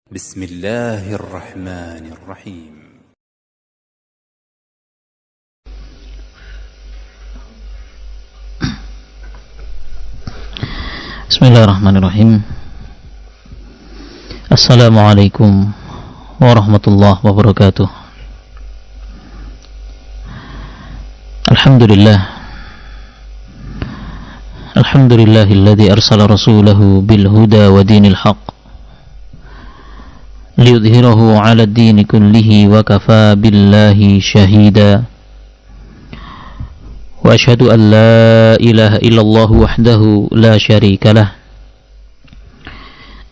بسم الله الرحمن الرحيم بسم الله الرحمن الرحيم. السلام عليكم ورحمة الله وبركاته. الحمد لله الذي أرسل رسوله بالهدى ودين الحق ليظهره على الدين كله وكفى بالله شهيدا. وأشهد أن لا إله إلا الله وحده لا شريك له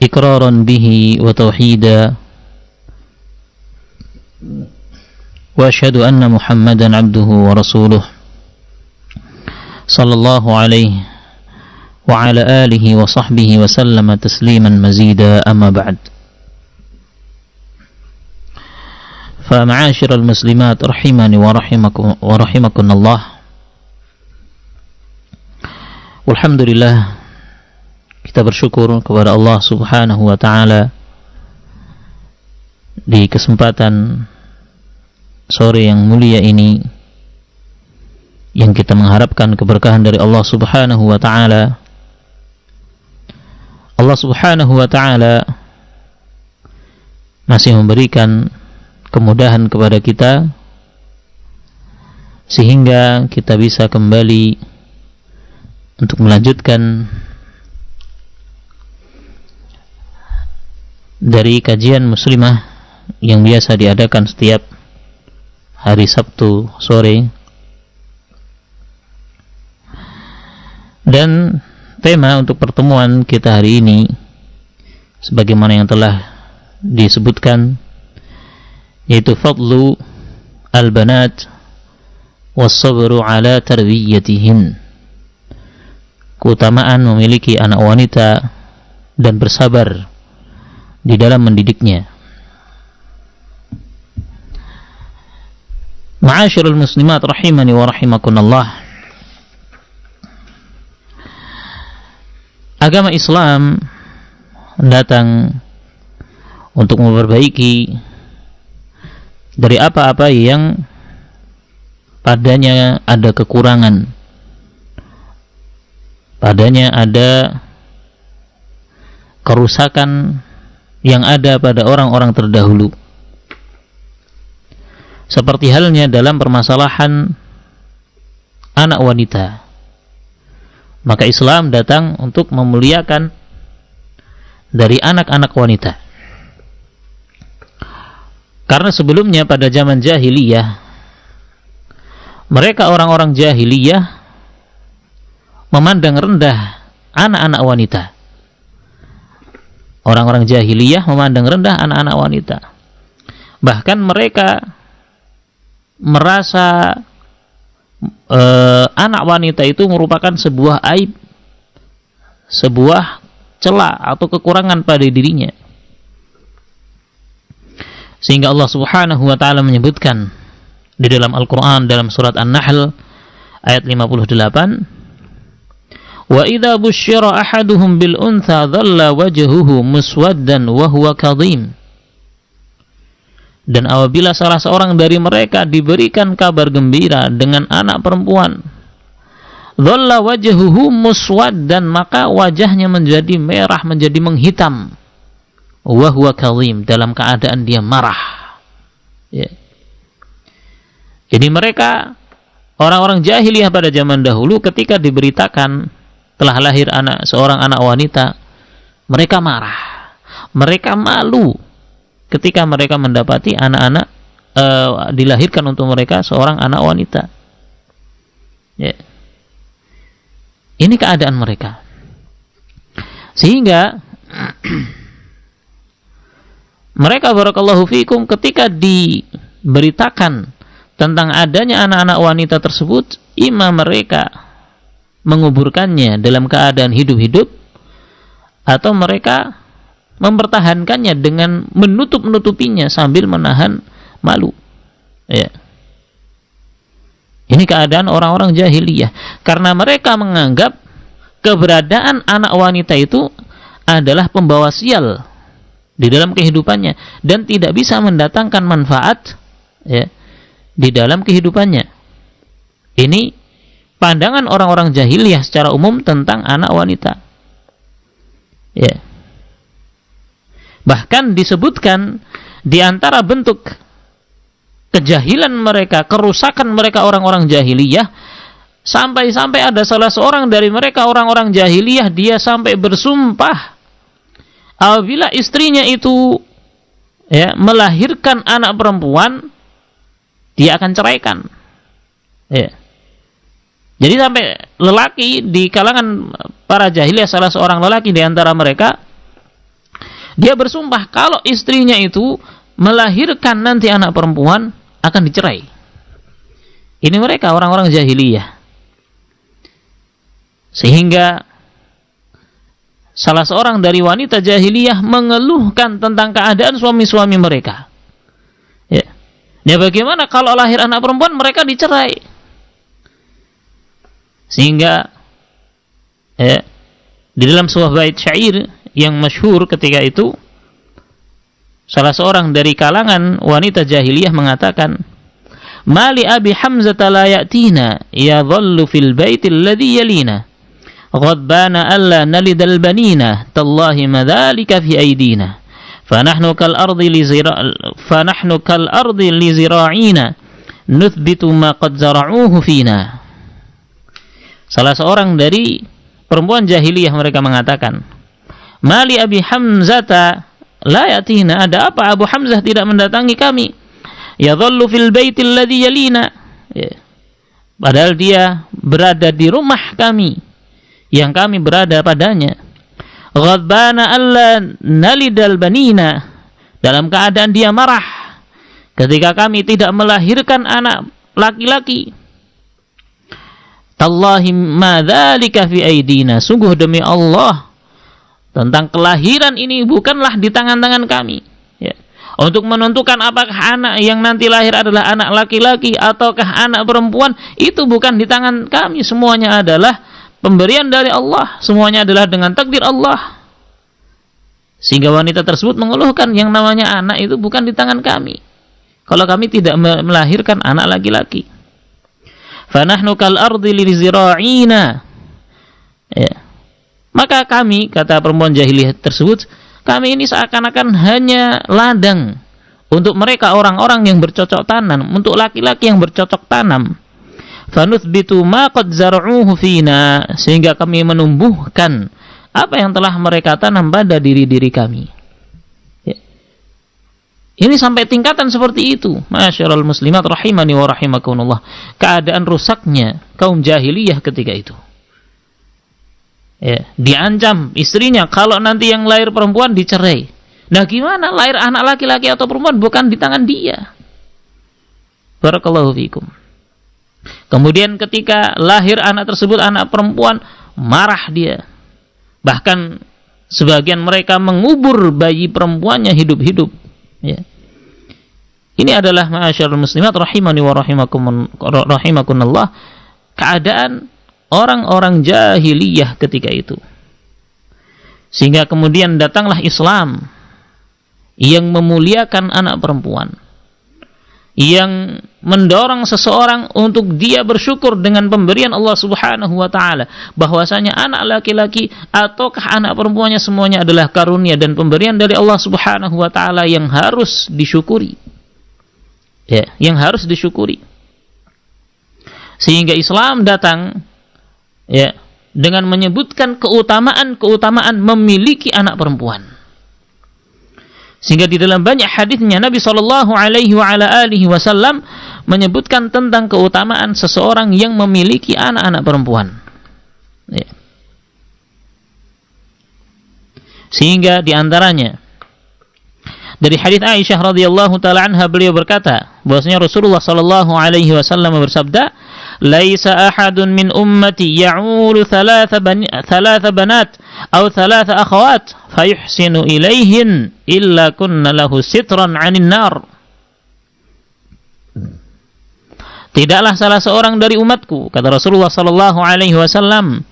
إقرارا به وتوحيدا. وأشهد أن محمدا عبده ورسوله صلى الله عليه وعلى آله وصحبه وسلم تسليما مزيدا. أما بعد، فمعاشر المسلمات رحمني ورحمكم الله. Alhamdulillah, kita bersyukur kepada Allah Subhanahu wa ta'ala di kesempatan sore yang mulia ini, yang kita mengharapkan keberkahan dari Allah Subhanahu wa ta'ala. Allah Subhanahu wa ta'ala masih memberikan kemudahan kepada kita sehingga kita bisa kembali untuk melanjutkan dari kajian muslimah yang biasa diadakan setiap hari Sabtu sore. Dan tema untuk pertemuan kita hari ini, sebagaimana yang telah disebutkan, yaitu fadlu al-banat was-sabru ala tarbiyatihin, keutamaan memiliki anak wanita dan bersabar di dalam mendidiknya. Ma'asyiral muslimat rahimani wa rahimakumullah. Agama Islam datang untuk memperbaiki dari apa-apa yang padanya ada kekurangan, padanya ada kerusakan yang ada pada orang-orang terdahulu. Seperti halnya dalam permasalahan anak wanita, maka Islam datang untuk memuliakan dari anak-anak wanita. Karena sebelumnya pada zaman jahiliyah, mereka orang-orang jahiliyah memandang rendah anak-anak wanita. Orang-orang jahiliyah memandang rendah anak-anak wanita. Bahkan mereka merasa anak wanita itu merupakan sebuah aib, sebuah celah atau kekurangan pada dirinya. Sehingga Allah Subhanahu wa ta'ala menyebutkan di dalam Al-Quran, dalam surat An-Nahl ayat 58, wa idza busyira ahaduhum bil untha dhalla wajhuhu muswaddan wa huwa kadhim. Dan apabila salah seorang dari mereka diberikan kabar gembira dengan anak perempuan, dhalla wajhuhu muswaddan, maka wajahnya menjadi merah, menjadi menghitam, wa huwa kadhim, dalam keadaan dia marah. Ya. Jadi mereka orang-orang jahiliyah pada zaman dahulu ketika diberitakan telah lahir seorang anak wanita, mereka marah, mereka malu ketika mereka mendapati anak-anak dilahirkan untuk mereka seorang anak wanita. Ya. Ini keadaan mereka. Sehingga mereka, barakallahu fikum, ketika diberitakan tentang adanya anak-anak wanita tersebut, imam mereka menguburkannya dalam keadaan hidup-hidup, atau mereka mempertahankannya dengan menutup-nutupinya sambil menahan malu. Ya. Ini keadaan orang-orang jahiliyah, karena mereka menganggap keberadaan anak wanita itu adalah pembawa sial di dalam kehidupannya dan tidak bisa mendatangkan manfaat ya di dalam kehidupannya. Ini pandangan orang-orang jahiliyah secara umum tentang anak wanita. Ya. Bahkan disebutkan di antara bentuk kejahilan mereka, kerusakan mereka orang-orang jahiliyah, sampai-sampai ada salah seorang dari mereka orang-orang jahiliyah, dia sampai bersumpah apabila istrinya itu ya melahirkan anak perempuan, dia akan ceraikan. Ya. Jadi sampai lelaki di kalangan para jahiliyah, salah seorang lelaki di antara mereka, dia bersumpah kalau istrinya itu melahirkan nanti anak perempuan akan dicerai. Ini mereka orang-orang jahiliyah. Sehingga salah seorang dari wanita jahiliyah mengeluhkan tentang keadaan suami-suami mereka. Ya. Ya bagaimana kalau lahir anak perempuan mereka dicerai? Sehingga ya, di dalam sebuah bait syair yang masyhur ketika itu, salah seorang dari kalangan wanita jahiliyah mengatakan, "Mali abi Hamzah la ya'tina yadhallu fil baiti alladhi yalina ghadbana alla nalidal banina tallahi madhalika fi aydina fanahnu kal ardi li zira'ina nuthbitu ma qad zara'uhu fina." Salah seorang dari perempuan jahiliyah mereka mengatakan, "Mali abi Hamzata la yatina, ada apa Abu Hamzah tidak mendatangi kami? Yadhallu fil baitil ladzi yalina." Ya. Padahal dia berada di rumah kami yang kami berada padanya. Ghadbana alla nalidal banina, dalam keadaan dia marah ketika kami tidak melahirkan anak laki-laki. Tallahi ma dzalika fi aidina, sungguh demi Allah tentang kelahiran ini bukanlah di tangan-tangan kami. Ya. Untuk menentukan apakah anak yang nanti lahir adalah anak laki-laki ataukah anak perempuan, itu bukan di tangan kami. Semuanya adalah pemberian dari Allah. Semuanya adalah dengan takdir Allah. Sehingga wanita tersebut mengeluhkan yang namanya anak itu bukan di tangan kami, kalau kami tidak melahirkan anak laki-laki. Fanahnu kal ardi li zira'ina. Ya. Maka kami, kata perempuan jahiliyah tersebut, kami ini seakan-akan hanya ladang untuk mereka orang-orang yang bercocok tanam, untuk laki-laki yang bercocok tanam. Fanuthbitu ma qad zar'uhu fina, sehingga kami menumbuhkan apa yang telah mereka tanam pada diri-diri kami. Ya. Ini sampai tingkatan seperti itu. Masyaallah muslimat rahimani wa rahimakumullah. Keadaan rusaknya kaum jahiliyah ketika itu. Ya, diancam istrinya kalau nanti yang lahir perempuan dicerai. Nah, gimana lahir anak laki-laki atau perempuan bukan di tangan dia. Barakallahu fikum. Kemudian ketika lahir anak tersebut anak perempuan, marah dia. Bahkan sebagian mereka mengubur bayi perempuannya hidup-hidup. Ya. Ini adalah ma'asyarul muslimat rahimani wa rahimakumullah, keadaan orang-orang jahiliyah ketika itu. Sehingga kemudian datanglah Islam yang memuliakan anak perempuan, yang mendorong seseorang untuk dia bersyukur dengan pemberian Allah Subhanahu wa taala, bahwasanya anak laki-laki ataukah anak perempuannya semuanya adalah karunia dan pemberian dari Allah Subhanahu wa taala yang harus disyukuri. Ya, yang harus disyukuri. Sehingga Islam datang ya dengan menyebutkan keutamaan memiliki anak perempuan. Sehingga di dalam banyak hadisnya Nabi SAW menyebutkan tentang keutamaan seseorang yang memiliki anak-anak perempuan. Ya. Sehingga di antaranya dari hadis Aisyah radhiyallahu taala anha, beliau berkata bahwasanya Rasulullah SAW bersabda, "Laisa ahadun min ummati ya'ulu thalatha banat aw thalatha akhawat fayuhsinu ilaihin illa kunna lahu sitran 'anil nar." Tidaklah salah seorang dari umatku, kata Rasulullah sallallahu alaihi wasallam,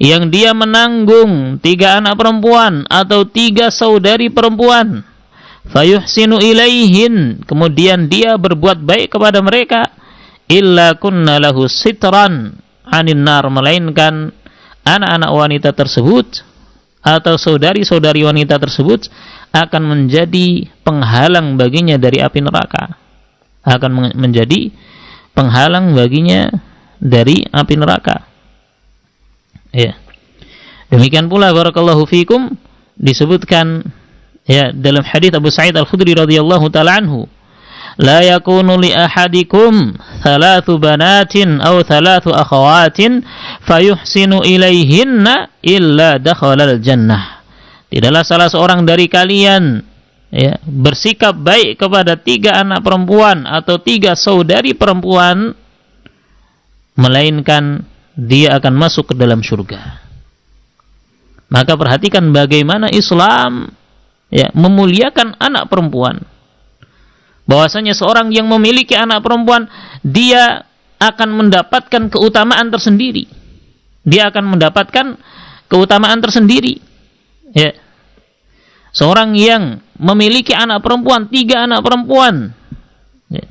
yang dia menanggung 3 anak perempuan atau 3 saudari perempuan, fayuhsinu ilaihin, kemudian dia berbuat baik kepada mereka, illa kunna lahu sitran anin nar, melainkan anak-anak wanita tersebut atau saudari-saudari wanita tersebut akan menjadi penghalang baginya dari api neraka, akan menjadi penghalang baginya dari api neraka. Ya. Demikian pula barakallahu fikum disebutkan ya dalam hadis Abu Sa'id Al-Khudri radhiyallahu taala anhu, la yakunu li ahadikum 3 banatin aw 3 akhawatin fayuhsinu ilaihinna illa dakhala al-jannah. Tidaklah salah seorang dari kalian ya bersikap baik kepada 3 anak perempuan atau 3 saudari perempuan, melainkan dia akan masuk ke dalam surga. Maka perhatikan bagaimana Islam ya memuliakan anak perempuan. Bahwasanya seorang yang memiliki anak perempuan, dia akan mendapatkan keutamaan tersendiri. Dia akan mendapatkan keutamaan tersendiri. Ya. Seorang yang memiliki anak perempuan, 3 anak perempuan, ya,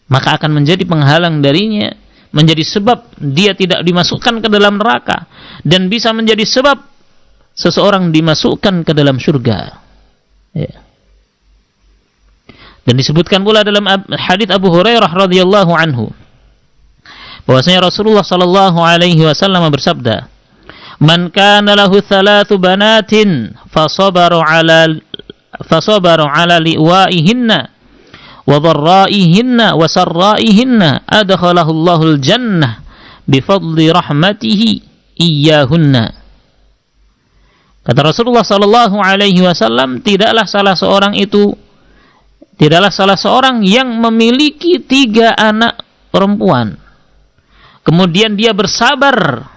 maka akan menjadi penghalang darinya, menjadi sebab dia tidak dimasukkan ke dalam neraka, dan bisa menjadi sebab seseorang dimasukkan ke dalam surga. Ya. Dan disebutkan pula dalam hadits Abu Hurairah radhiyallahu anhu bahwasanya Rasulullah sallallahu alaihi wasallam bersabda, "Man kana lahu 3 banatin fasabaru ala liwaihinna wa dharraihinna wa sarraihinna adkhalahu Allahul jannah bifadli rahmatihi iyyahunna." Kata Rasulullah sallallahu alaihi wasallam, tidaklah salah seorang yang memiliki 3 anak perempuan, kemudian dia bersabar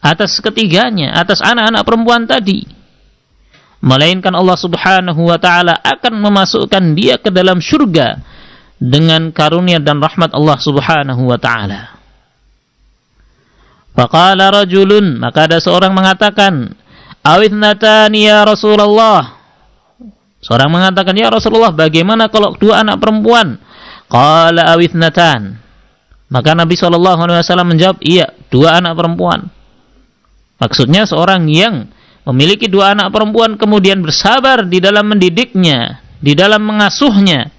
atas ketiganya, atas anak-anak perempuan tadi, melainkan Allah subhanahu wa ta'ala akan memasukkan dia ke dalam surga dengan karunia dan rahmat Allah subhanahu wa ta'ala. Faqala rajulun, maka ada seorang mengatakan, awithnatani ya Rasulullah. Seorang mengatakan, ya Rasulullah, bagaimana kalau 2 anak perempuan? Qala awithnatan. Maka Nabi SAW menjawab, iya, 2 anak perempuan. Maksudnya seorang yang memiliki 2 anak perempuan kemudian bersabar di dalam mendidiknya, di dalam mengasuhnya,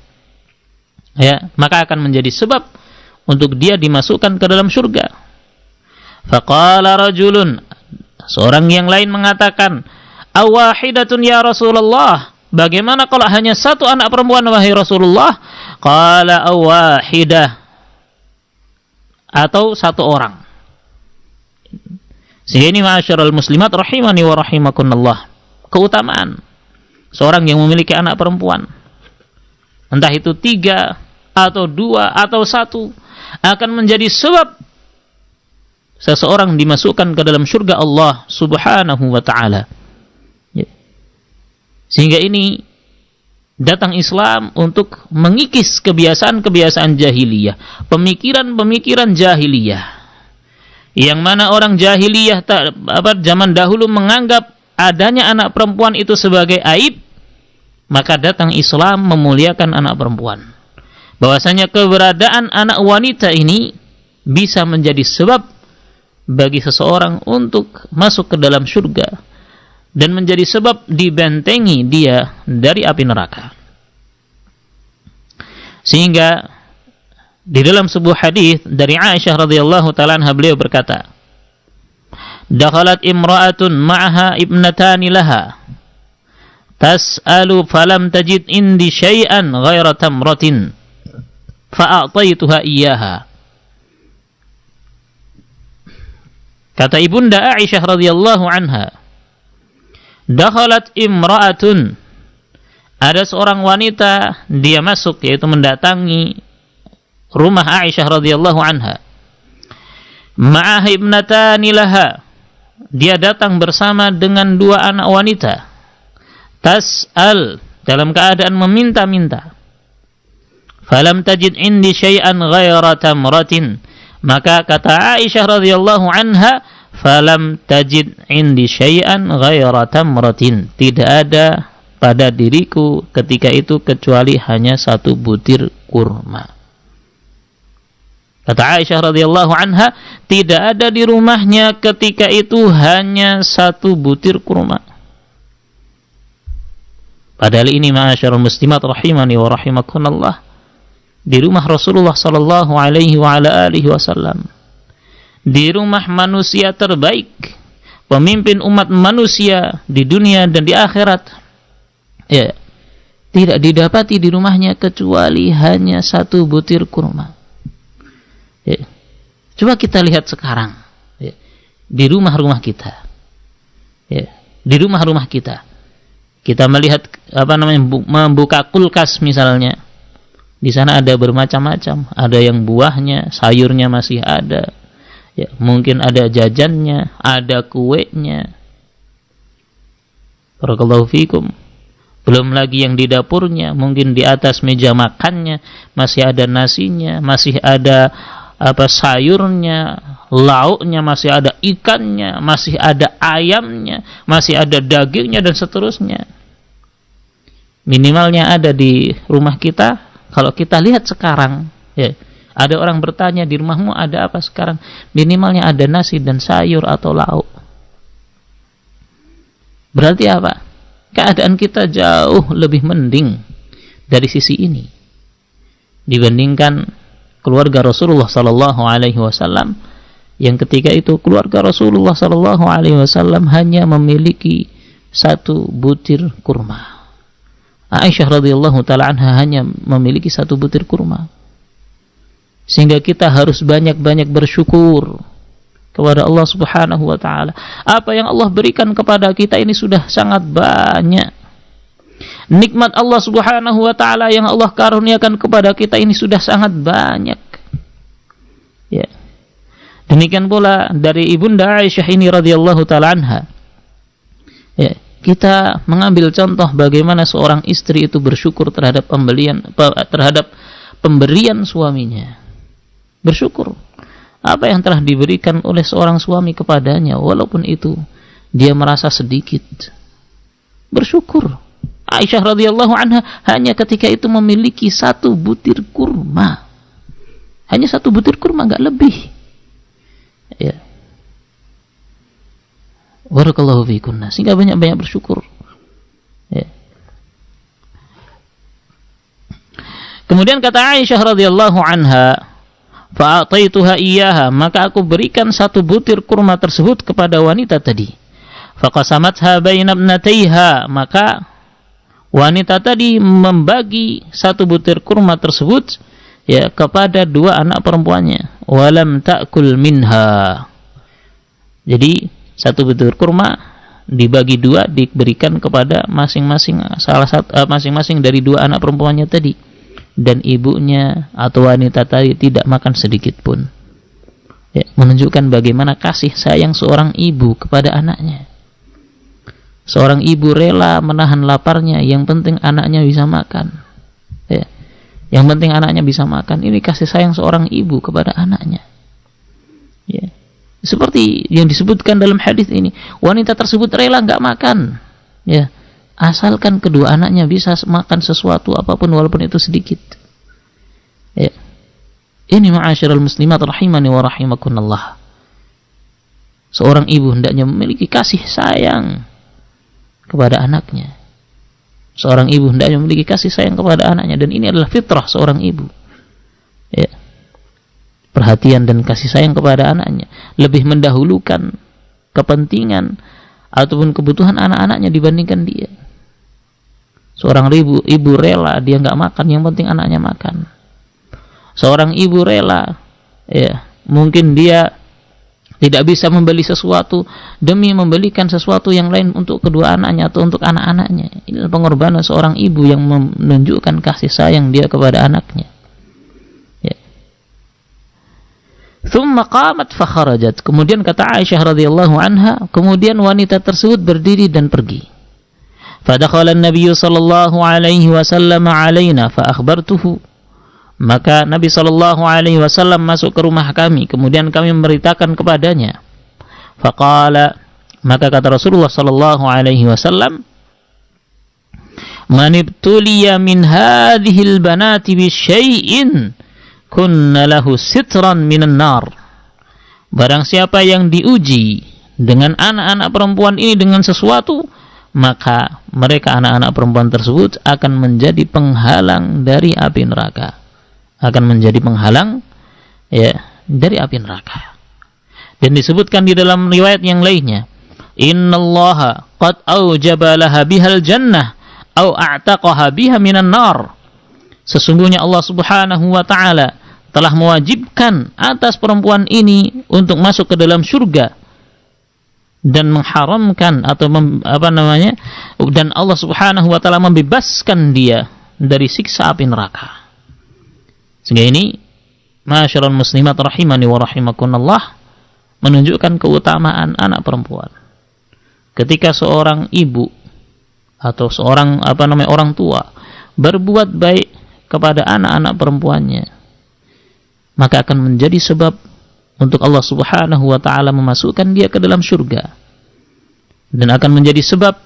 ya, maka akan menjadi sebab untuk dia dimasukkan ke dalam surga. Faqala rajulun, seorang yang lain mengatakan, awahidatun ya Rasulullah, bagaimana kalau hanya 1 anak perempuan wahai Rasulullah? Qala awahidah, atau 1 orang. Sehingga ini ma'asyiral muslimat rahimani wa rahimakumullah, keutamaan seorang yang memiliki anak perempuan, entah itu 3 atau 2 atau 1, akan menjadi sebab seseorang dimasukkan ke dalam surga Allah subhanahu wa ta'ala. Sehingga ini datang Islam untuk mengikis kebiasaan-kebiasaan jahiliyah, pemikiran-pemikiran jahiliyah, yang mana orang jahiliyah zaman dahulu menganggap adanya anak perempuan itu sebagai aib. Maka datang Islam memuliakan anak perempuan, bahwasanya keberadaan anak wanita ini bisa menjadi sebab bagi seseorang untuk masuk ke dalam surga dan menjadi sebab dibentengi dia dari api neraka. Sehingga di dalam sebuah hadis dari Aisyah radhiyallahu ta'ala anha, beliau berkata, dakhalat imra'atun ma'aha ibnatani laha tas'alu falam tajid indi syai'an ghaira tamratin fa'a'taituha iyyaha. Kata ibunda Aisyah radhiyallahu anha, dakhalat imra'atun, ada seorang wanita, dia masuk, yaitu mendatangi rumah Aisyah radhiyallahu anha. Ma'ah ibnatani laha, dia datang bersama dengan 2 anak wanita. Tas'al, dalam keadaan meminta-minta. Falam tajid indi syai'an ghaira tamratin, Maka kata Aisyah radhiyallahu anha, falam tajid indi syai'an ghaira tamratin. Tidak ada pada diriku ketika itu kecuali hanya satu butir kurma. Kata Aisyah radhiyallahu anha, tidak ada di rumahnya ketika itu hanya satu butir kurma. Padahal ini ma'asyarul muslimat rahimani wa rahimakumullah, di rumah Rasulullah sallallahu alaihi wa ala alihi wasallam, di rumah manusia terbaik, pemimpin umat manusia di dunia dan di akhirat, ya, tidak didapati di rumahnya kecuali hanya satu butir kurma. Ya. Coba kita lihat sekarang, ya, di rumah-rumah kita, ya, di rumah-rumah kita melihat membuka kulkas misalnya, di sana ada bermacam-macam, ada yang buahnya, sayurnya masih ada, ya, mungkin ada jajannya, ada kuenya. Barakallahu fikum. Belum lagi yang di dapurnya, mungkin di atas meja makannya masih ada nasinya, masih ada sayurnya, lauknya, masih ada ikannya, masih ada ayamnya, masih ada dagingnya dan seterusnya. Minimalnya ada di rumah kita. Kalau kita lihat sekarang, ya, ada orang bertanya, di rumahmu ada apa sekarang? Minimalnya ada nasi dan sayur atau lauk. Berarti apa? Keadaan kita jauh lebih mending dari sisi ini dibandingkan keluarga Rasulullah sallallahu alaihi wasallam, yang ketika itu keluarga Rasulullah sallallahu alaihi wasallam hanya memiliki satu butir kurma. Aisyah radhiyallahu taala anha hanya memiliki satu butir kurma. Sehingga kita harus banyak-banyak bersyukur kepada Allah Subhanahu wa taala. Apa yang Allah berikan kepada kita ini sudah sangat banyak. Nikmat Allah Subhanahu wa taala yang Allah karuniakan kepada kita ini sudah sangat banyak. Ya. Demikian pula dari Ibunda Aisyah ini radhiyallahu taala anha. Ya, kita mengambil contoh bagaimana seorang istri itu bersyukur terhadap pemberian suaminya. Bersyukur apa yang telah diberikan oleh seorang suami kepadanya, walaupun itu dia merasa sedikit. Bersyukur. Aisyah radhiyallahu anha hanya ketika itu memiliki satu butir kurma. Hanya satu butir kurma, enggak lebih. Ya. Barakallahu fiikunna. Sehingga banyak-banyak bersyukur. Ya. Kemudian kata Aisyah radhiyallahu anha, fa'ataituha iyyaha, maka aku berikan satu butir kurma tersebut kepada wanita tadi. Faqasamatha baina ibnatayha, maka wanita tadi membagi satu butir kurma tersebut, ya, kepada dua anak perempuannya. Walam ta'kul minha. Jadi satu butir kurma dibagi dua, diberikan kepada masing-masing masing-masing dari dua anak perempuannya tadi, dan ibunya atau wanita tadi tidak makan sedikit pun. Ya, menunjukkan bagaimana kasih sayang seorang ibu kepada anaknya. Seorang ibu rela menahan laparnya, yang penting anaknya bisa makan. Ya. Yang penting anaknya bisa makan. Ini kasih sayang seorang ibu kepada anaknya. Ya. Seperti yang disebutkan dalam hadis ini, wanita tersebut rela enggak makan, ya, asalkan kedua anaknya bisa makan sesuatu apapun walaupun itu sedikit. Ya. Ini ma'asyiral muslimat rahimani wa rahimakumullah. Seorang ibu hendaknya memiliki kasih sayang kepada anaknya. Seorang ibu hendaknya memiliki kasih sayang kepada anaknya, dan ini adalah fitrah seorang ibu. Ya. Perhatian dan kasih sayang kepada anaknya lebih mendahulukan kepentingan ataupun kebutuhan anak-anaknya dibandingkan dia. Seorang ibu rela dia nggak makan, yang penting anaknya makan. Seorang ibu rela, ya, mungkin dia tidak bisa membeli sesuatu demi membelikan sesuatu yang lain untuk kedua anaknya atau untuk anak-anaknya. Ini adalah pengorbanan seorang ibu yang menunjukkan kasih sayang dia kepada anaknya. Thumma qamat fa kharajat. Kemudian kata Aisyah radhiyallahu anha, kemudian wanita tersebut berdiri dan pergi. Fa dakhala an-nabiy sallallahu alaihi wasallam alaina fa akhbartuhu. Maka Nabi SAW masuk ke rumah kami, kemudian kami memberitakan kepadanya. Faqala, maka kata Rasulullah SAW, man ibtuliya min hadhil banati bisyai'in kunna lahu sitran minan nar. Barang siapa yang diuji dengan anak-anak perempuan ini dengan sesuatu, maka mereka anak-anak perempuan tersebut akan menjadi penghalang dari api neraka. Akan menjadi penghalang dari api neraka. Dan disebutkan di dalam riwayat yang lainnya, innallaha qad aujaba laha bihal jannah au a'taqaha biha minan nar. Sesungguhnya Allah Subhanahu wa taala telah mewajibkan atas perempuan ini untuk masuk ke dalam surga dan mengharamkan dan Allah Subhanahu wa taala membebaskan dia dari siksa api neraka. Sehingga ini, ma'asyiral muslimat rahimani wa rahimakumullah, menunjukkan keutamaan anak perempuan. Ketika seorang ibu atau seorang orang tua berbuat baik kepada anak-anak perempuannya, maka akan menjadi sebab untuk Allah Subhanahu wa taala memasukkan dia ke dalam surga. Dan akan menjadi sebab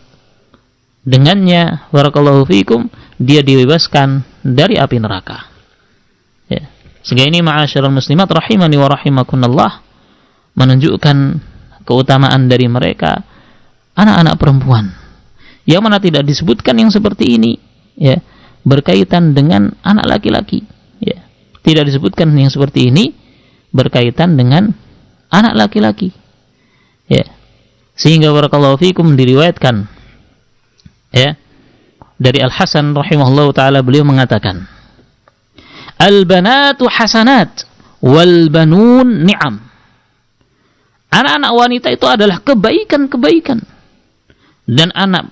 dengannya, barakallahu fikum, dia dibebaskan dari api neraka. Ya. Sehingga ini, ma'asyiral muslimat rahimani wa rahimakumullah, menunjukkan keutamaan dari mereka anak-anak perempuan, yang mana tidak disebutkan yang seperti ini berkaitan dengan anak laki-laki. Tidak disebutkan yang seperti ini berkaitan dengan anak laki-laki. Sehingga barakallahu fikum diriwayatkan dari Al-Hasan rahimahullahu taala, beliau mengatakan, al-banatu hasanat wal banun ni'am. Anak-anak wanita itu adalah kebaikan-kebaikan, dan anak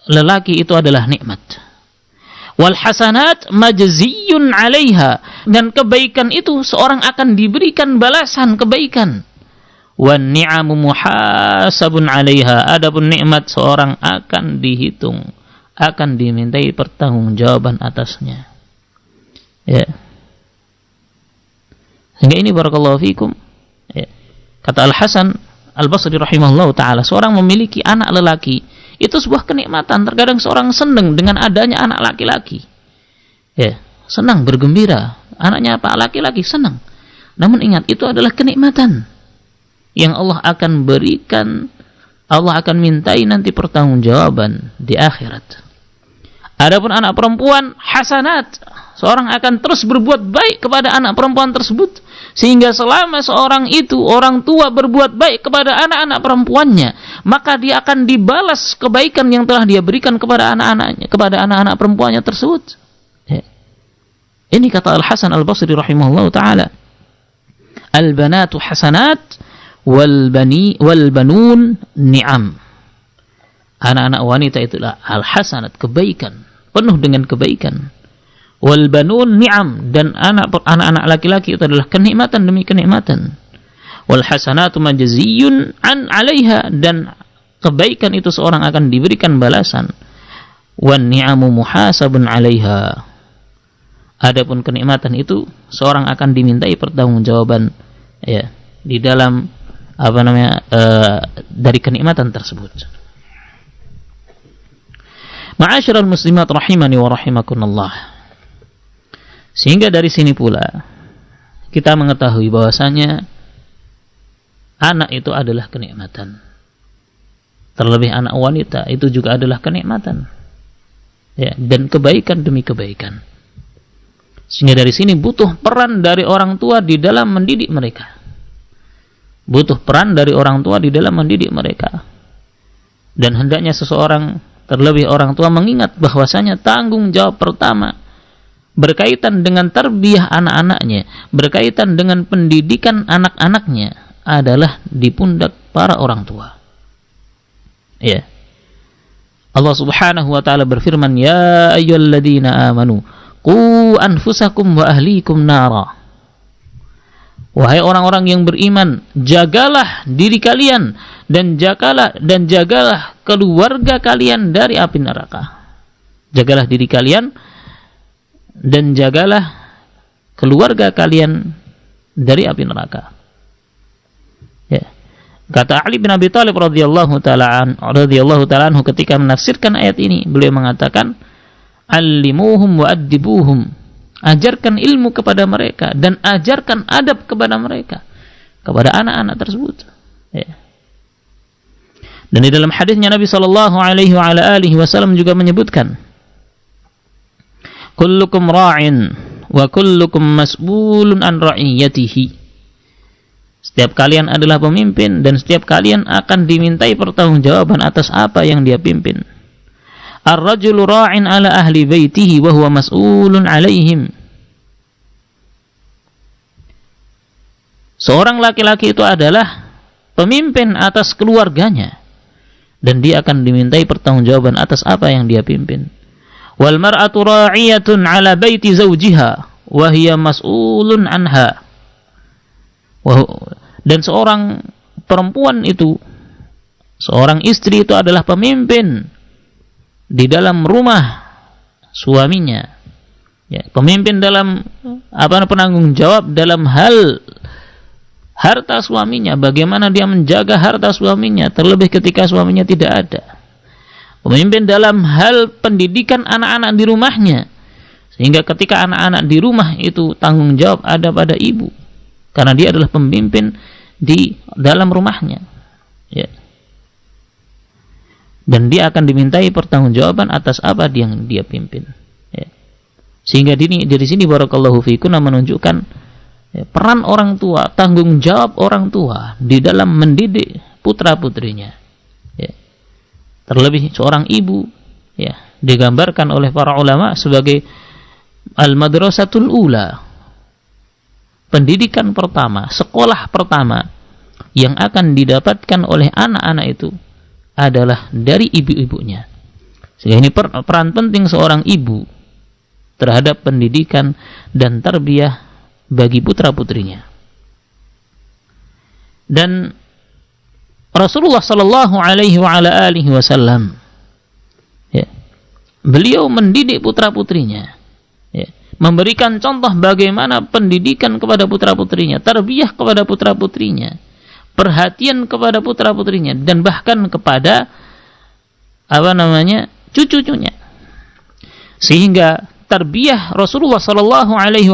lelaki itu adalah nikmat. Wal hasanat majziyun 'alaiha, dan kebaikan itu seorang akan diberikan balasan kebaikan. Wan ni'amu muhasabun 'alaiha, adapun nikmat seorang akan dihitung, akan dimintai pertanggungjawaban atasnya. Sehingga ini, barakallahu fikum, kata Al-Hasan Al-Basri rahimahullah ta'ala, seorang memiliki anak lelaki itu sebuah kenikmatan. Terkadang seorang senang dengan adanya anak laki-laki, senang, bergembira, anaknya apa? Laki-laki, senang. Namun ingat, itu adalah kenikmatan yang Allah akan berikan, Allah akan mintai nanti pertanggungjawaban di akhirat. Adapun anak perempuan, hasanat, seorang akan terus berbuat baik kepada anak perempuan tersebut, sehingga selama seorang itu, orang tua, berbuat baik kepada anak-anak perempuannya, maka dia akan dibalas kebaikan yang telah dia berikan kepada anak-anaknya, kepada anak-anak perempuannya tersebut. Ini kata Al-Hasan Al-Basri rahimahullah ta'ala, al-banatu hasanat wal banun ni'am. Anak-anak wanita itulah al-hasanat, kebaikan, penuh dengan kebaikan. Wal banun ni'am, dan anak-anak laki-laki itu adalah kenikmatan demi kenikmatan. Wal hasanatu majziyun 'alaiha, dan kebaikan itu seorang akan diberikan balasan. Wan ni'amu muhasabun 'alaiha, adapun kenikmatan itu seorang akan dimintai pertanggungjawaban di dalam dari kenikmatan tersebut. Ma'asyiral muslimat rahimani wa rahimakumullah. Sehingga dari sini pula kita mengetahui bahwasanya anak itu adalah kenikmatan. Terlebih anak wanita itu juga adalah kenikmatan. Dan kebaikan demi kebaikan. Sehingga dari sini butuh peran dari orang tua di dalam mendidik mereka. Butuh peran dari orang tua di dalam mendidik mereka. Dan hendaknya seseorang, terlebih orang tua, mengingat bahwasanya tanggung jawab pertama berkaitan dengan tarbiyah anak-anaknya, berkaitan dengan pendidikan anak-anaknya adalah di pundak para orang tua. Allah Subhanahu wa taala berfirman, ya ayyuhalladzina amanu qu anfusakum wa ahlikum nara. Wahai orang-orang yang beriman, jagalah diri kalian dan jagalah keluarga kalian dari api neraka. Jagalah diri kalian dan jagalah keluarga kalian dari api neraka. Ya. Kata Ali bin Abi Thalib radhiyallahu taala anhu ketika menafsirkan ayat ini, beliau mengatakan, "Allimuhum wa addibuhum." Ajarkan ilmu kepada mereka dan ajarkan adab kepada mereka, kepada anak-anak tersebut. Ya. Dan di dalam hadisnya Nabi sallallahu alaihi wasallam juga menyebutkan, "Kullukum ra'in wa kullukum mas'ulun an ra'iyatihi." Setiap kalian adalah pemimpin dan setiap kalian akan dimintai pertanggungjawaban atas apa yang dia pimpin. Ar-rajulu ra'in ala ahli baitihi wa huwa mas'ulun 'alaihim. Seorang laki-laki itu adalah pemimpin atas keluarganya dan dia akan dimintai pertanggungjawaban atas apa yang dia pimpin. Wal mar'atu ra'iyatun 'ala baiti zawjiha wa hiya mas'ulun anha. Dan seorang perempuan itu, seorang istri itu adalah pemimpin di dalam rumah suaminya, ya, pemimpin dalam penanggung jawab dalam hal harta suaminya, bagaimana dia menjaga harta suaminya, terlebih ketika suaminya tidak ada. Pemimpin dalam hal pendidikan anak-anak di rumahnya, sehingga ketika anak-anak di rumah itu tanggung jawab ada pada ibu, karena dia adalah pemimpin di dalam rumahnya, ya. Dan dia akan dimintai pertanggungjawaban atas apa yang dia pimpin. Ya. Sehingga dari sini barakallahu fikum menunjukkan, ya, peran orang tua, tanggung jawab orang tua di dalam mendidik putra putrinya. Ya. Terlebih seorang ibu, ya, digambarkan oleh para ulama sebagai al-madrasatul ula, pendidikan pertama, sekolah pertama yang akan didapatkan oleh anak-anak itu adalah dari ibu-ibunya. Sehingga ini peran penting seorang ibu terhadap pendidikan dan tarbiyah bagi putra-putrinya. Dan Rasulullah sallallahu alaihi wasallam, ya, beliau mendidik putra-putrinya, ya, memberikan contoh bagaimana pendidikan kepada putra-putrinya, tarbiyah kepada putra-putrinya, perhatian kepada putra-putrinya, dan bahkan kepada cucu-cucunya. Sehingga tarbiyah Rasulullah sallallahu alaihi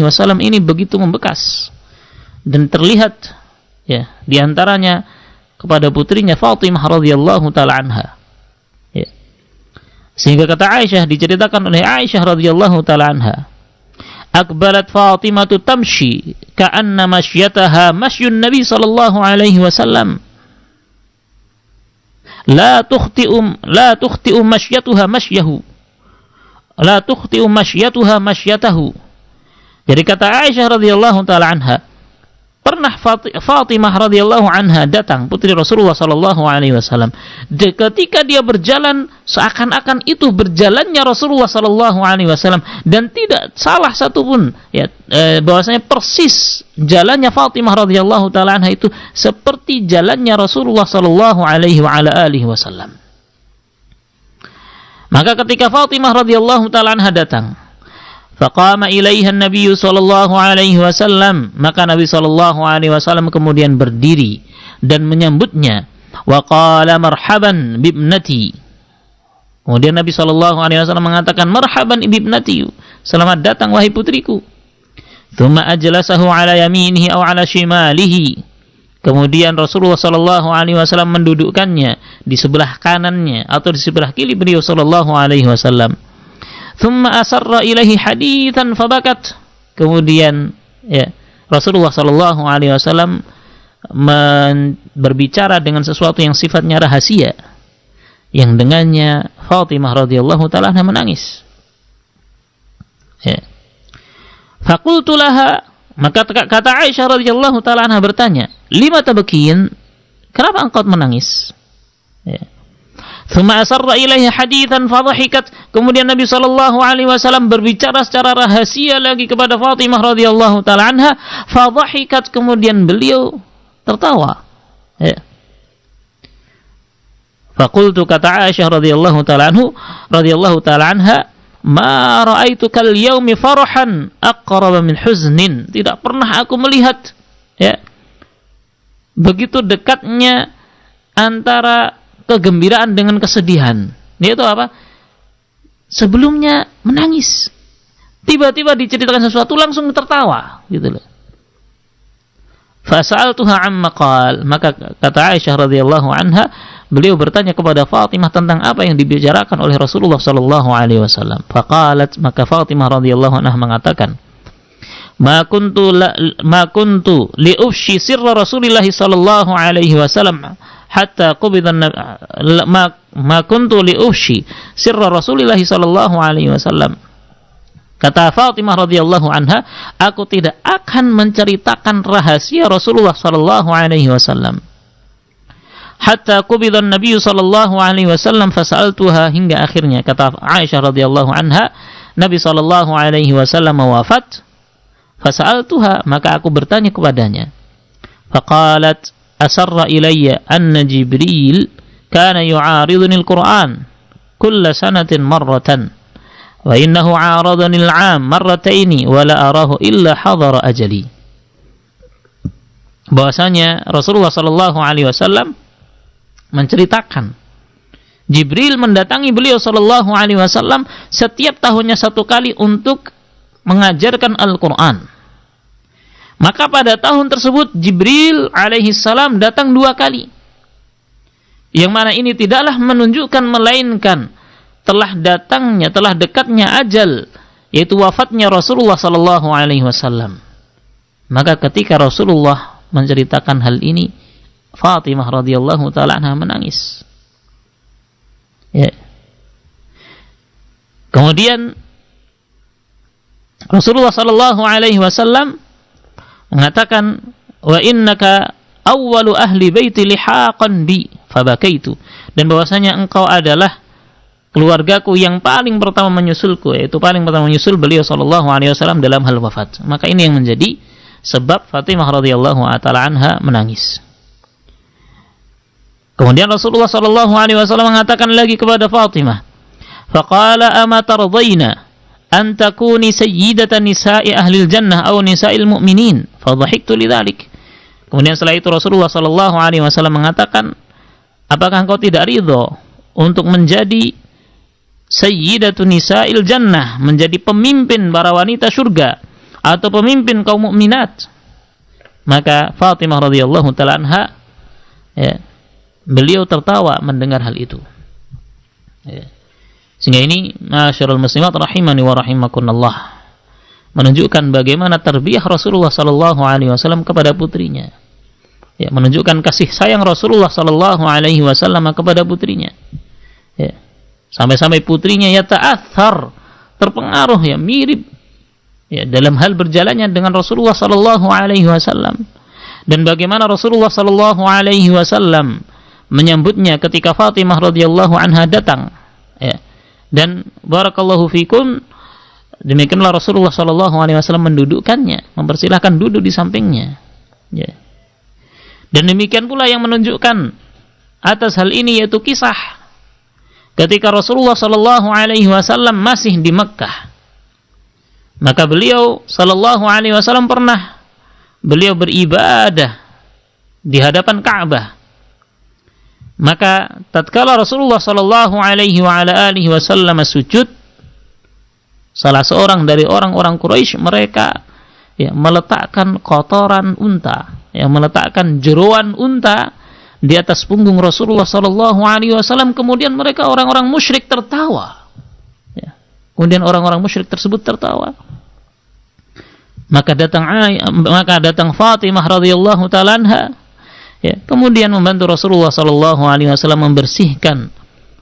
wasallam ini begitu membekas dan terlihat, ya, di antaranya kepada putrinya Fatimah radhiyallahu taala anha. Ya. Sehingga kata Aisyah, diceritakan oleh Aisyah radhiyallahu taala anha, "Aqbalat Fatimah tamshi ka'anna mashyataha mashyun Nabi sallallahu alaihi wasallam. La tukhti'u mashyatuha masyyahu. La tukhti'u mashyatuha mashyatahu." Jadi kata Aisyah radhiyallahu taala anha, pernah Fatimah radhiyallahu anha datang, putri Rasulullah sallallahu alaihi wasallam. Ketika dia berjalan, seakan-akan itu berjalannya Rasulullah sallallahu alaihi wasallam, dan tidak salah satupun, ya, bahwasanya persis jalannya Fatimah radhiyallahu taala anha itu seperti jalannya Rasulullah sallallahu alaihi wasallam. Maka ketika Fatimah radhiyallahu taala anha datang, faqama ilaiha Nabi sallallahu alaihi wasallam, maka Nabi sallallahu alaihi wasallam kemudian berdiri dan menyambutnya. Wa qala marhaban bibnati. Kemudian Nabi sallallahu alaihi wasallam mengatakan, marhaban bibnati, selamat datang wahai putriku. Tsumma ajlasahu ala yaminihi aw ala shimalihi. Kemudian Rasulullah sallallahu alaihi wasallam mendudukkannya di sebelah kanannya atau di sebelah kiri beliau sallallahu alaihi wasallam. Thumma asarra ilaihi hadithan fabakat. Kemudian, ya, Rasulullah sallallahu alaihi wasallam berbicara dengan sesuatu yang sifatnya rahasia, yang dengannya Fatimah radhiyallahu taala anha menangis. Ya. Faqultu laha, maka kata Aisyah radhiyallahu taala anha bertanya, "Lima tabkiin? Kenapa engkau menangis?" Ya. Thumma asarra ilaihi hadithan fadhahikat. Kemudian Nabi sallallahu alaihi wasallam berbicara secara rahasia lagi kepada Fatimah radhiyallahu taala anha, fadhahikat, kemudian beliau tertawa. Ya. Faqultu, kata Aisyah radhiyallahu taala anha, ma ra'aitu kal yaumi farahan aqrab min huznin. Tidak pernah aku melihat ya begitu dekatnya antara kegembiraan dengan kesedihan. Yaitu apa? Sebelumnya menangis, tiba-tiba diceritakan sesuatu langsung tertawa, gitu loh. Fasa'altuha amma qal, maka kata Aisyah radhiyallahu anha, beliau bertanya kepada Fatimah tentang apa yang dibicarakan oleh Rasulullah sallallahu alaihi wasallam. Faqalat, maka Fatimah radhiyallahu anha mengatakan, ma kuntu li ufshi sirra Rasulillah sallallahu alaihi wasallam hatta qubida ma kuntu li ufshi sirra Rasulillah sallallahu alaihi wasallam. Kata Fatimah radhiyallahu anha, aku tidak akan menceritakan rahasia Rasulullah sallallahu alaihi wasallam hatta qubida Nabi sallallahu alaihi wasallam fasa'altuha, hingga akhirnya kata Aisyah radhiyallahu anha, Nabi sallallahu alaihi wasallam wafat, fasa'altuha, maka aku bertanya kepadanya. Faqalat asarra ilayya anna Jibril kana yu'ariduni al-Qur'an kulla sanatin marratan wa innahu 'aradani al-'am marrataini wa la arahu illa hadara ajali. Bahwasanya Rasulullah sallallahu alaihi wasallam menceritakan Jibril mendatangi beliau sallallahu alaihi wasallam setiap tahunnya satu kali untuk mengajarkan Al-Qur'an. Maka pada tahun tersebut Jibril alaihi salam datang 2 kali. Yang mana ini tidaklah menunjukkan melainkan telah dekatnya ajal, yaitu wafatnya Rasulullah sallallahu alaihi wasallam. Maka ketika Rasulullah menceritakan hal ini, Fatimah radhiyallahu taala anha menangis. Ya. Kemudian Rasulullah sallallahu alaihi wasallam mengatakan, wa innaka awwalu ahli baiti lihaqan bi fabakaitu, dan bahwasanya engkau adalah keluargaku yang paling pertama menyusulku, yaitu paling pertama menyusul beliau sallallahu alaihi wasallam dalam hal wafat. Maka ini yang menjadi sebab Fatimah radhiyallahu taala anha menangis. Kemudian Rasulullah sallallahu alaihi wasallam mengatakan lagi kepada Fatimah, faqala ama tardayna an takuni sayyidatan nisa'i ahlil jannah aw nisa'il mu'minin, fadhahiktu lidzalik. Kemudian setelah itu Rasulullah sallallahu alaihi wasallam mengatakan, apakah engkau tidak ridho untuk menjadi sayyidatun nisa'il jannah, menjadi pemimpin para wanita surga atau pemimpin kaum mukminat? Maka Fatimah radhiyallahu taala anha, ya, beliau tertawa mendengar hal itu. Ya. Sehingga ini masyarul muslimat rahimani wa rahimakunallah, menunjukkan bagaimana tarbiyah Rasulullah sallallahu alaihi wasallam kepada putrinya. Ya, menunjukkan kasih sayang Rasulullah sallallahu alaihi wasallam kepada putrinya. Ya. Sampai-sampai putrinya ya ta'athar, terpengaruh, ya, mirip, ya, dalam hal berjalannya dengan Rasulullah sallallahu alaihi wasallam. Dan bagaimana Rasulullah sallallahu alaihi wasallam menyambutnya ketika Fatimah radhiyallahu anha datang, ya. Dan barakallahu fikum, demikianlah Rasulullah sallallahu alaihi wasallam mendudukkannya, mempersilahkan duduk di sampingnya, ya. Dan demikian pula yang menunjukkan atas hal ini yaitu kisah ketika Rasulullah sallallahu alaihi wasallam masih di Mekkah. Maka beliau sallallahu alaihi wasallam pernah beliau beribadah di hadapan Ka'bah. Maka tatkala Rasulullah sallallahu alaihi wa ala alihi wasallam sujud, salah seorang dari orang-orang Quraisy, mereka, ya, meletakkan kotoran unta, ya, meletakkan jeroan unta di atas punggung Rasulullah sallallahu alaihi wasallam. Kemudian mereka orang-orang musyrik tertawa. Ya. Kemudian orang-orang musyrik tersebut tertawa. Maka datang Fatimah radhiyallahu taala anha, ya, kemudian membantu Rasulullah sallallahu alaihi wasallam membersihkan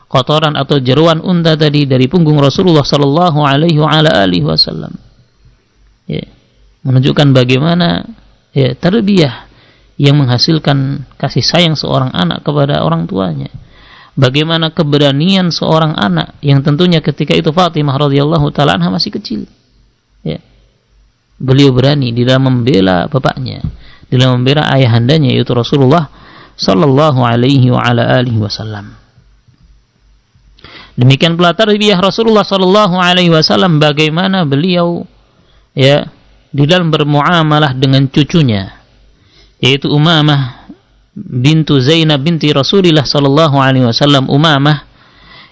kotoran atau jeroan unta tadi dari punggung Rasulullah sallallahu alaihi wasallam. Ya, menunjukkan bagaimana, ya, tarbiyah yang menghasilkan kasih sayang seorang anak kepada orang tuanya. Bagaimana keberanian seorang anak yang tentunya ketika itu Fatimah radhiyallahu taala anha masih kecil. Ya. Beliau berani di dalam membela bapaknya, di dalam membela ayahandanya yaitu Rasulullah sallallahu alaihi wa ala alihi wasallam. Demikian pula tarbiyah Rasulullah sallallahu alaihi wasallam, bagaimana beliau ya di dalam bermuamalah dengan cucunya, yaitu Umamah bintu Zainab binti Rasulullah sallallahu alaihi wasallam. Umamah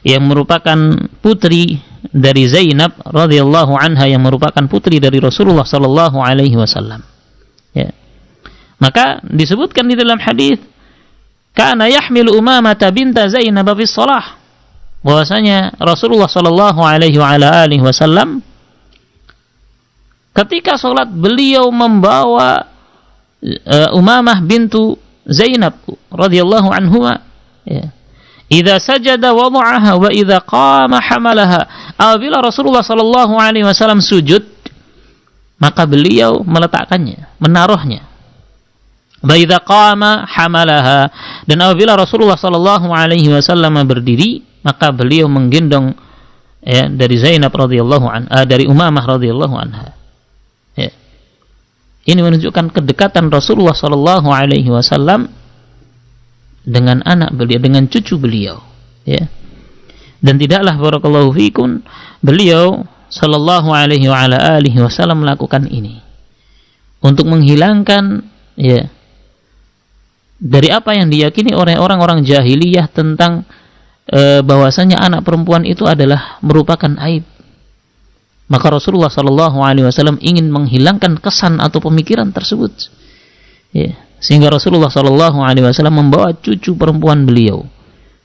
yang merupakan putri dari Zainab radhiyallahu anha, yang merupakan putri dari Rasulullah sallallahu alaihi wasallam. Ya. Maka disebutkan di dalam hadis, kana yahmilu Umamah binta Zainab fi shalah, bahwasanya Rasulullah sallallahu alaihi wasallam ketika salat beliau membawa Umamah bintu Zainab radhiyallahu anha, ya. Idza sajada wada'aha wa idza qama hamalaha. Apabila Rasulullah sallallahu alaihi wasallam sujud, maka beliau meletakkannya, menaruhnya. Wa idza qama hamalaha, dan apabila Rasulullah sallallahu alaihi wasallam berdiri, maka beliau menggendong ya dari Zainab radhiyallahu anha, dari Umamah radhiyallahu anha. Ya. Ini menunjukkan kedekatan Rasulullah sallallahu alaihi wasallam dengan anak beliau, dengan cucu beliau, ya. Dan tidaklah barakallahu fikum beliau sallallahu alaihi wasallam melakukan ini untuk menghilangkan ya dari apa yang diyakini oleh orang-orang jahiliyah tentang bahwasanya anak perempuan itu adalah merupakan aib. Maka Rasulullah sallallahu alaihi wasallam ingin menghilangkan kesan atau pemikiran tersebut. Ya. Sehingga Rasulullah sallallahu alaihi wasallam membawa cucu perempuan beliau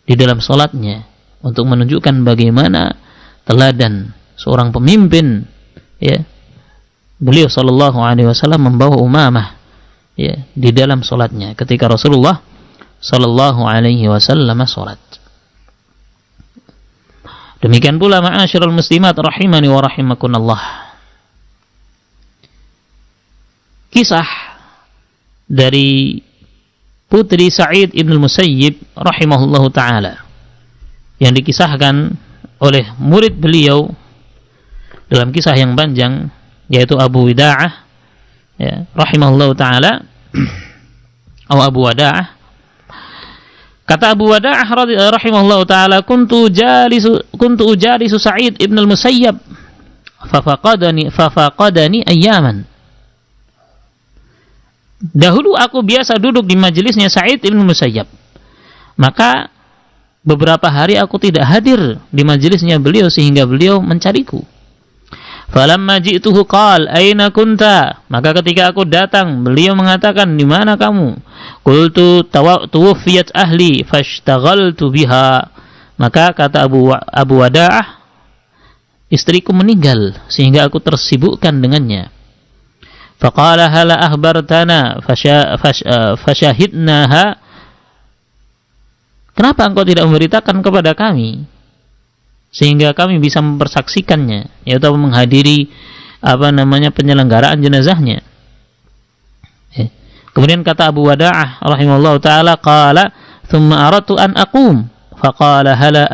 di dalam salatnya untuk menunjukkan bagaimana teladan seorang pemimpin, ya. Beliau sallallahu alaihi wasallam membawa Umamah ya di dalam salatnya ketika Rasulullah sallallahu alaihi wasallam salat. Demikian pula ma'asyiral muslimat rahimani wa rahimakumullah. Kisah dari putri Sa'id ibn al-Musayyib rahimahullahu ta'ala yang dikisahkan oleh murid beliau dalam kisah yang panjang, yaitu Abu Wada'ah ya, rahimahullahu ta'ala atau Abu Wada'ah. Kata Abu Wada'ah rahimahullahu ta'ala, kuntu ujalisu Sa'id ibn al-Musayyab fafaqadani ayyaman. Dahulu aku biasa duduk di majelisnya Sa'id ibn Musayyab, maka beberapa hari aku tidak hadir di majelisnya beliau sehingga beliau mencariku. Falamma ji'tuhu qala aina kunta, maka ketika aku datang beliau mengatakan, di mana kamu? Qultu tuwfiyat ahli fashtaghaltu biha, maka kata Abu Wada'ah, istriku meninggal sehingga aku tersibukkan dengannya. Faqala hala akhbartana fashahidnaha, kenapa engkau tidak memberitakan kepada kami sehingga kami bisa mempersaksikannya, yaitu menghadiri penyelenggaraan jenazahnya. Kemudian kata Abu Wada'ah rahimahullahu taala, qala thumma aradtu an aqum faqala hala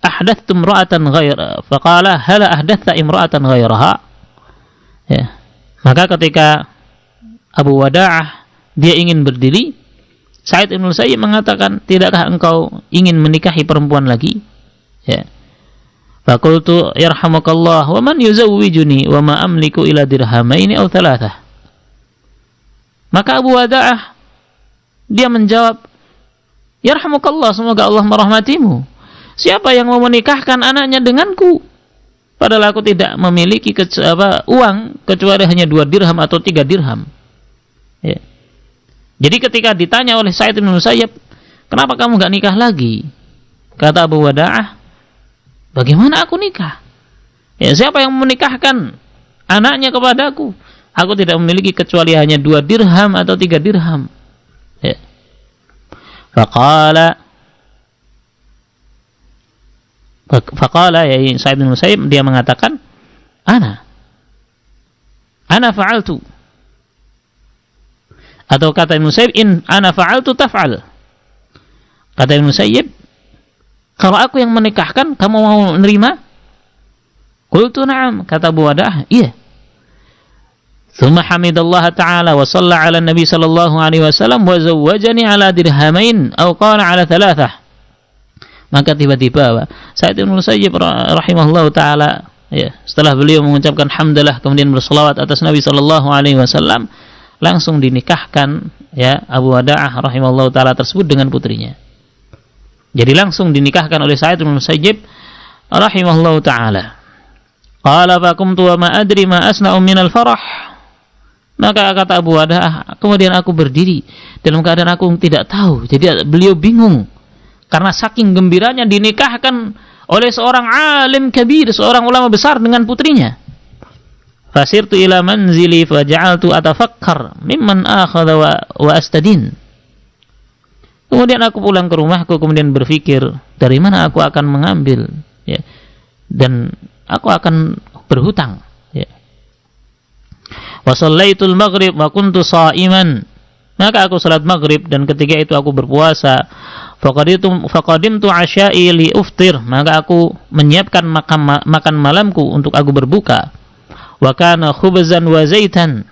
ahdathtu imra'atan ghairaha. Ya. Maka ketika Abu Wada'ah dia ingin berdiri, Sa'id ibn Musayyib mengatakan, tidakkah engkau ingin menikahi perempuan lagi? Ya. Faqultu yarhamukallah wa man yuzawwijuni wa ma amliku ila dirhamaini aw thalathah. Maka Abu Wada'ah dia menjawab, yarhamukallah, semoga Allah merahmatimu. Siapa yang mau menikahkan anaknya denganku? Padahal aku tidak memiliki uang kecuali hanya 2 dirham atau 3 dirham. Ya. Jadi ketika ditanya oleh Sa'id bin Musayyib, kenapa kamu gak nikah lagi? Kata Abu Wada'ah, bagaimana aku nikah? Ya, siapa yang menikahkan anaknya kepadaku? Aku tidak memiliki kecuali hanya 2 dirham atau 3 dirham. Ya. Faqala ya Sa'id bin Musayyib, dia mengatakan, ana fa'altu, atau kata Ibn Musayyib, in ana fa'altu taf'al. Kata Ibn Musayyib, kalau aku yang menikahkan, kamu mau menerima? Qultu na'am, kata Abu Wada'ah, iya. Thumma hamidallah ta'ala wa shalla ala nabi sallallahu alaihi wasallam wa zawwajani ala dirhamain aw qala ala thalathah. Maka tiba-tiba Sa'id bin Musayyib rahimahullah taala, ya, setelah beliau mengucapkan hamdalah kemudian berselawat atas Nabi sallallahu alaihi wasallam, langsung dinikahkan, ya, Abu Wada'ah rahimahullah taala tersebut dengan putrinya. Jadi langsung dinikahkan oleh Sa'id bin Musayyib rahimahullah taala. Qala faqumtu wa ma adri ma asna'u minal farah. Maka kata Abu Wada'ah, kemudian aku berdiri dalam keadaan aku tidak tahu. Jadi beliau bingung karena saking gembiranya dinikahkan oleh seorang alim kabir, seorang ulama besar dengan putrinya. Fasirtu ila manzili faja'altu atafakkar mimman akhadha wa astadin. Kemudian aku pulang ke rumahku, kemudian berpikir dari mana aku akan mengambil, ya, dan aku akan berhutang, ya. Wa shallaitul maghrib wa kuntu sha'iman. Maka aku salat maghrib dan ketika itu aku berpuasa. Faqadimtu asya'i li uftir. Maka aku menyiapkan makan malamku untuk aku berbuka. Wa kana khubzan wa zaitan.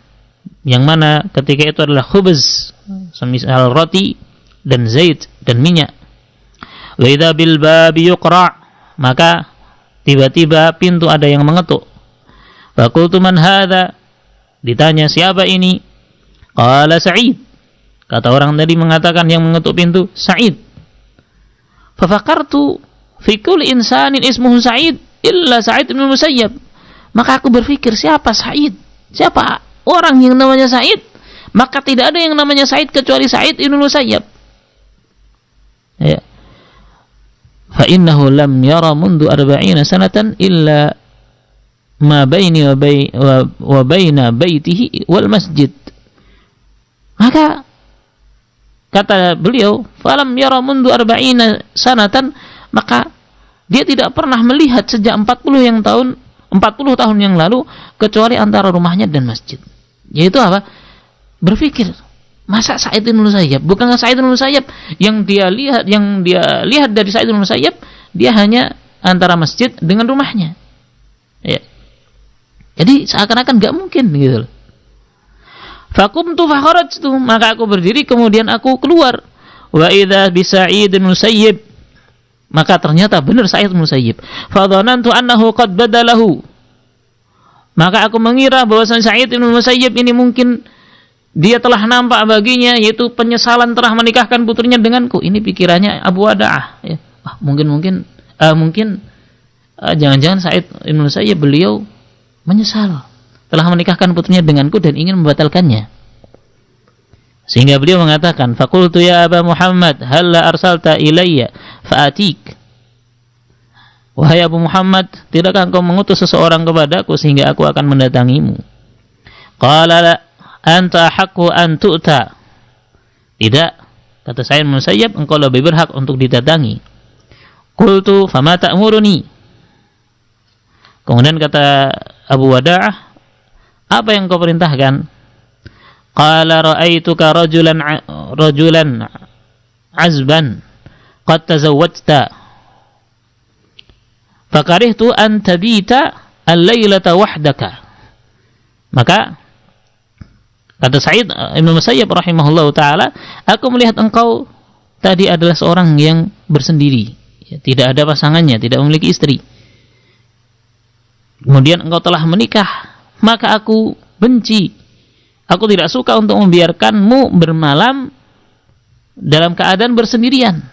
Yang mana ketika itu adalah khubz, semisal roti, dan zait dan minyak. Wa idza bil babi yuqra. Maka tiba-tiba pintu ada yang mengetuk. Fa qultu man hadza? Ditanya siapa ini? Qala Sa'id. Kata orang tadi mengatakan yang mengetuk pintu Sa'id. Fafakartu fi kulli insanin ismuhu Sa'id illa Sa'id bin Musayyab. Maka aku berpikir siapa Sa'id? Siapa orang yang namanya Sa'id? Maka tidak ada yang namanya Sa'id kecuali Sa'id bin Musayyab. Ya. Fa innahu lam yara mundu 40 sanatan illa ma baini wa baina baitihi wal masjid. Maka kata beliau, falam yara mundu 40 sanatan, maka dia tidak pernah melihat sejak 40 tahun yang lalu kecuali antara rumahnya dan masjid. Yaitu apa? Berpikir, masa Sa'id bin Musayyab? Bukankah Sa'id bin Musayyab yang dia lihat dari Sa'id bin Musayyab, dia hanya antara masjid dengan rumahnya. Ya. Jadi seakan-akan enggak mungkin gitu loh. Faqumtu fakharajtu, maka aku berdiri kemudian aku keluar. Wa idza bi Sa'id bin Musayyib, maka ternyata benar Sa'id bin Musayyib. Fa dhanantu annahu qad badalahu, maka aku mengira bahwasanya Sa'id bin Musayyib ini mungkin dia telah nampak baginya yaitu penyesalan telah menikahkan putrinya denganku. Ini pikirannya Abu Wada'ah, ya. Mungkin jangan-jangan Sa'id bin Musayyib beliau menyesal telah menikahkan putrinya denganku dan ingin membatalkannya. Sehingga beliau mengatakan, faqultu ya Aba Muhammad, halla arsalta ilayya fa'atik. Wahai Abu Muhammad, tidakkah engkau mengutus seseorang kepadaku sehingga aku akan mendatangimu? Qala la anta haqqu an tu'ta. Tidak, kata Sa'id bin Musayyab, engkau lebih berhak untuk didatangi. Qultu fama ta'muruni. Kemudian kata Abu Wada'ah, apa yang kau perintahkan? Qala ra'aituka rajulan azban qad tazawwajta fakarihtu an tabita al-lailata wahdaka. Maka kata Sa'id bin Musayyab rahimahullahu taala, aku melihat engkau tadi adalah seorang yang bersendiri, ya, tidak ada pasangannya, tidak memiliki istri. Kemudian engkau telah menikah, maka aku benci, aku tidak suka untuk membiarkanmu bermalam dalam keadaan bersendirian.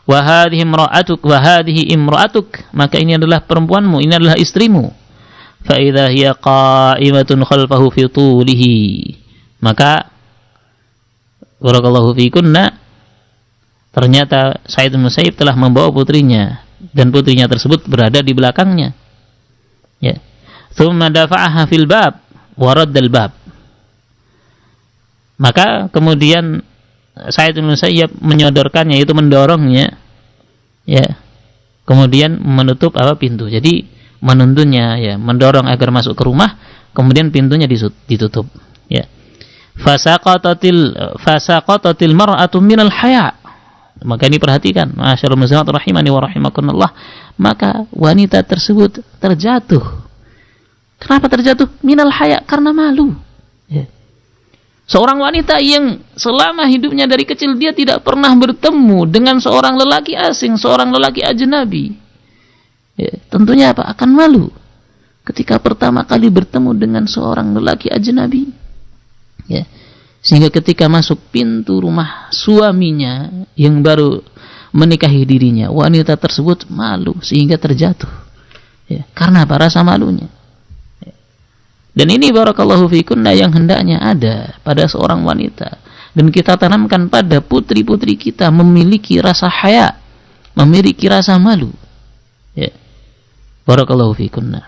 Wa hadhihi imra'atuk, maka ini adalah perempuanmu, ini adalah istrimu. Fa idza hiya qa'imatun khalfahu fi tulihi, maka barakallahu fikunna, ternyata Sa'id bin Musayyib telah membawa putrinya dan putrinya tersebut berada di belakangnya. Ya. Tsumma dafa'aha fil bab wa raddal bab. Maka kemudian Sa'id bin Musayyib menyodorkannya, yaitu mendorongnya, ya. Kemudian menutup pintu. Jadi menuntunnya, ya, mendorong agar masuk ke rumah, kemudian pintunya ditutup, ya. Fasaqatatil mar'atu minal haya. Maka ini perhatikan, masyaallah muslimat rahimani wa rahimakumullah, maka wanita tersebut terjatuh. Kenapa terjatuh? Minal haya, karena malu. Ya. Seorang wanita yang selama hidupnya dari kecil dia tidak pernah bertemu dengan seorang lelaki asing, seorang lelaki ajnabi. Ya, tentunya apa? Akan malu ketika pertama kali bertemu dengan seorang lelaki ajnabi. Ya. Sehingga ketika masuk pintu rumah suaminya yang baru menikahi dirinya, wanita tersebut malu sehingga terjatuh. Ya, karena apa? Rasa malunya. Dan ini barakallahu fikunna yang hendaknya ada pada seorang wanita, dan kita tanamkan pada putri-putri kita memiliki rasa haya, memiliki rasa malu. Ya. Barakallahu fikunna.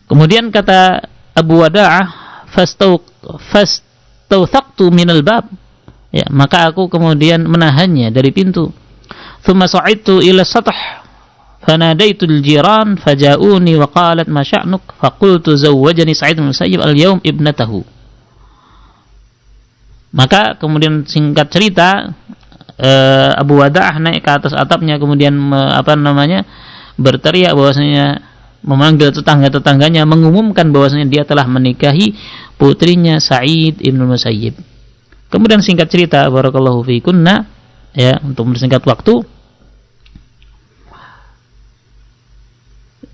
Kemudian kata Abu Wada'ah, fastawthaqtu minal bab. Ya, maka aku kemudian menahannya dari pintu. Thumma sa'idtu ila sath. Fanadaitul jiran faja'uni wa qalat ma sya'nuk faqultu zawwajani Sa'id bin Musayyib al-yawm ibnatahu. Maka kemudian singkat cerita, Abu Wada'ah naik ke atas atapnya, kemudian berteriak bahwasanya, memanggil tetangga-tetangganya, mengumumkan bahwasanya dia telah menikahi putrinya Sa'id bin Musayyib. Kemudian singkat cerita, barakallahu fikunna, ya, untuk mempersingkat waktu,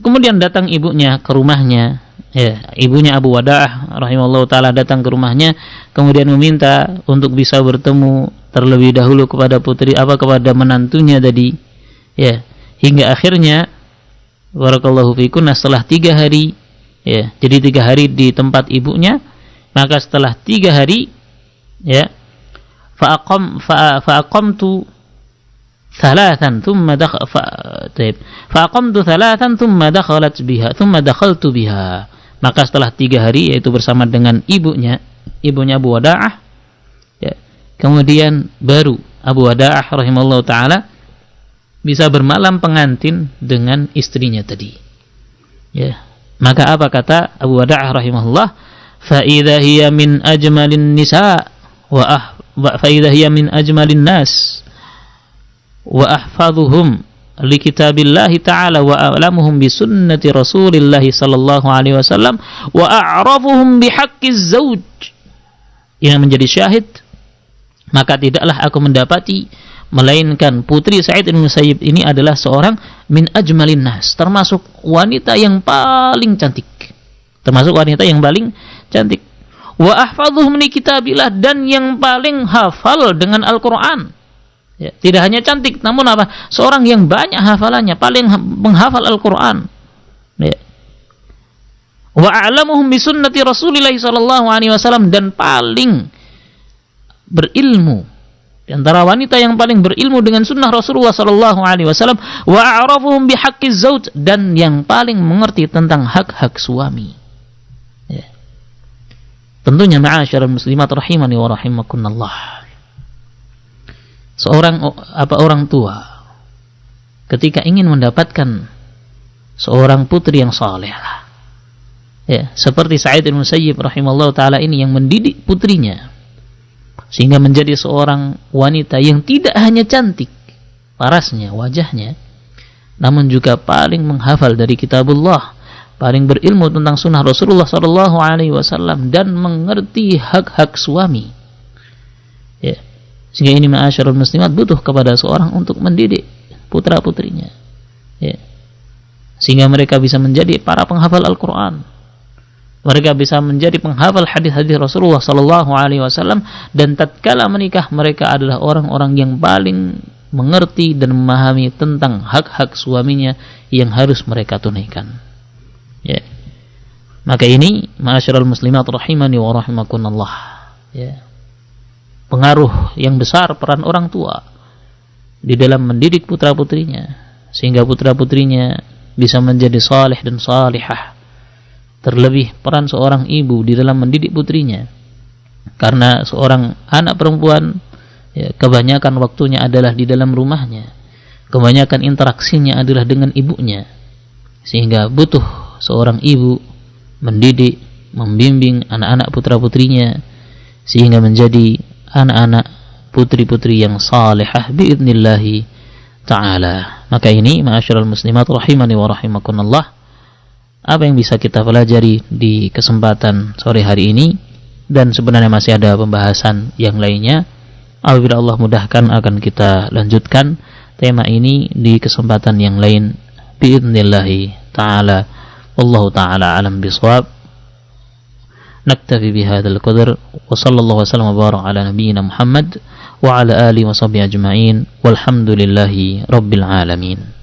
kemudian datang ibunya ke rumahnya, ya, ibunya Abu Wada'ah rahimahullah ta'ala datang ke rumahnya, kemudian meminta untuk bisa bertemu terlebih dahulu kepada kepada menantunya tadi, ya, hingga akhirnya barakallahu fikum, setelah 3 hari, ya, jadi 3 hari di tempat ibunya, maka setelah 3 hari, ya, fa'aqamtu thalathan thumma dakhaltu biha. Maka setelah 3 hari, yaitu bersama dengan ibunya Abu Wada'ah, ya, kemudian baru Abu Wada'ah rahimahullah ta'ala bisa bermalam pengantin dengan istrinya tadi. Ya. Maka apa kata Abu Wada'ah rahimahullah? Fa idza hiya min ajmalin nisa fa idza hiya min ajmalin nas wa ahfadhuhum li kitabillahi ta'ala wa a'lamuhum bi sunnati Rasulillah sallallahu alaihi wasallam wa a'rafuhum bi haqqiz zawj. Yang menjadi syahid, maka tidaklah aku mendapati melainkan putri Sa'id bin Musayyib ini adalah seorang min ajmalin nas, termasuk wanita yang paling cantik. Termasuk wanita yang paling cantik. Wa ahfadhuhum li kitabillah, dan yang paling hafal dengan Al-Qur'an. Ya, tidak hanya cantik, namun apa? Seorang yang banyak hafalannya, paling menghafal Al-Qur'an. Ya. Wa a'lamuhum bi sunnati Rasulillah sallallahu alaihi wasallam, dan paling berilmu di antara wanita yang paling berilmu dengan sunnah Rasulullah sallallahu alaihi wasallam. Wa a'rafuhum bi haqqiz zawj, dan yang paling mengerti tentang hak-hak suami. Ya. Tentunya ma'asyiral muslimat rahimani wa rahimakumullah, seorang orang tua ketika ingin mendapatkan seorang putri yang saleh, ya, seperti Sa'id bin Musayyib rahimahullah ta'ala ini yang mendidik putrinya sehingga menjadi seorang wanita yang tidak hanya cantik parasnya, wajahnya, namun juga paling menghafal dari kitabullah, paling berilmu tentang sunnah Rasulullah sallallahu alaihi wasallam, dan mengerti hak-hak suami. Ya. Sehingga ini ma'asyiral muslimat butuh kepada seorang untuk mendidik putra-putrinya, ya, sehingga mereka bisa menjadi para penghafal Al-Quran, mereka bisa menjadi penghafal hadis-hadis Rasulullah sallallahu alaihi wasallam, dan tatkala menikah mereka adalah orang-orang yang paling mengerti dan memahami tentang hak-hak suaminya yang harus mereka tunaikan. Ya. Maka ini ma'asyiral muslimat rahimani wa rahimakumullah, ya, pengaruh yang besar peran orang tua di dalam mendidik putra-putrinya sehingga putra-putrinya bisa menjadi saleh dan salihah. Terlebih peran seorang ibu di dalam mendidik putrinya, karena seorang anak perempuan, ya, kebanyakan waktunya adalah di dalam rumahnya, kebanyakan interaksinya adalah dengan ibunya, sehingga butuh seorang ibu mendidik, membimbing anak-anak putra-putrinya sehingga menjadi anak-anak putri-putri yang salihah biidnillahi ta'ala. Maka ini ma'asyiral muslimat rahimani wa rahimakumullah, apa yang bisa kita pelajari di kesempatan sore hari ini, dan sebenarnya masih ada pembahasan yang lainnya. Apabila Allah mudahkan akan kita lanjutkan tema ini di kesempatan yang lain biidznillah ta'ala. Wallahu ta'ala alam bisawab. Naktafi bihadzal qadar wa sallallahu wasallam wa baraka ala nabiyyina Muhammad wa ala alihi wa sahbihi ajma'in walhamdulillahi rabbil alamin.